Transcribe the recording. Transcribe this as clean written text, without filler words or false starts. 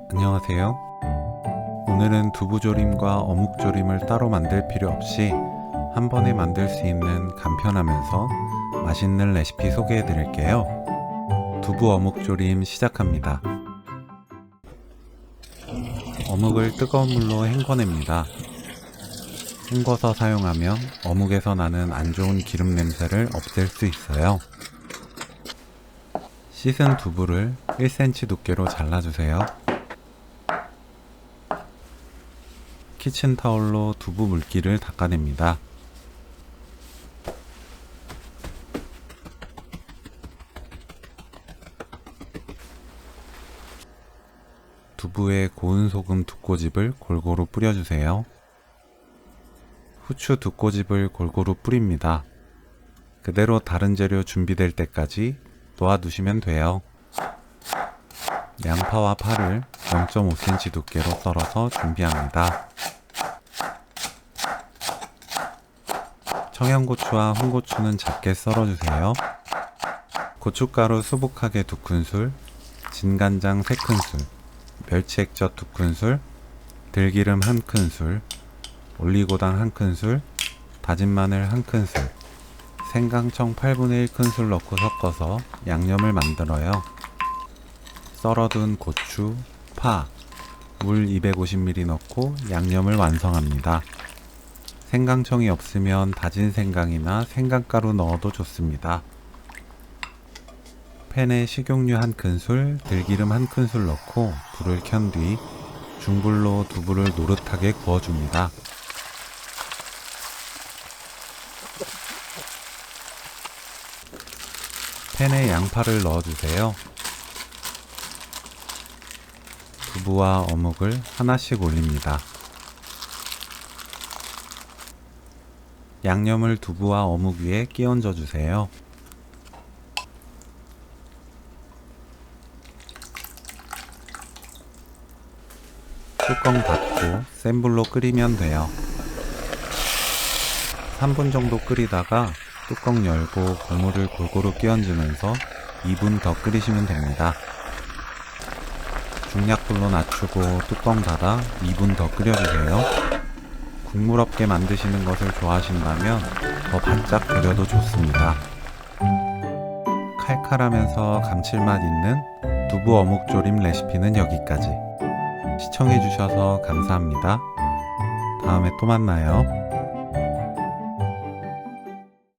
안녕하세요. 오늘은 두부조림과 어묵조림을 따로 만들 필요 없이 한 번에 만들 수 있는 간편하면서 맛있는 레시피 소개해 드릴게요. 두부 어묵조림 시작합니다. 어묵을 뜨거운 물로 헹궈냅니다. 헹궈서 사용하면 어묵에서 나는 안 좋은 기름 냄새를 없앨 수 있어요. 씻은 두부를 1cm 두께로 잘라주세요. 키친타올로 두부 물기를 닦아냅니다. 두부에 고운 소금 2꼬집을 골고루 뿌려주세요. 후추 2꼬집을 골고루 뿌립니다. 그대로 다른 재료 준비될 때까지 놓아두시면 돼요. 양파와 파를 0.5cm 두께로 썰어서 준비합니다. 청양고추와 홍고추는 작게 썰어주세요. 고춧가루 수북하게 2큰술, 진간장 3큰술, 멸치액젓 2큰술, 들기름 1큰술, 올리고당 1큰술, 다진 마늘 1큰술, 생강청 8분의 1큰술 넣고 섞어서 양념을 만들어요. 썰어둔 고추, 파, 물 250ml 넣고 양념을 완성합니다. 생강청이 없으면 다진 생강이나 생강가루 넣어도 좋습니다. 팬에 식용유 1큰술, 들기름 1큰술 넣고 불을 켠 뒤 중불로 두부를 노릇하게 구워줍니다. 팬에 양파를 넣어주세요. 두부와 어묵을 하나씩 올립니다. 양념을 두부와 어묵 위에 끼얹어 주세요. 뚜껑 닫고 센 불로 끓이면 돼요. 3분 정도 끓이다가 뚜껑 열고 국물을 골고루 끼얹으면서 2분 더 끓이시면 됩니다. 중약불로 낮추고 뚜껑 닫아 2분 더 끓여주세요. 국물 없게 만드시는 것을 좋아하신다면 더 바짝 끓여도 좋습니다. 칼칼하면서 감칠맛 있는 두부 어묵조림 레시피는 여기까지. 시청해주셔서 감사합니다. 다음에 또 만나요.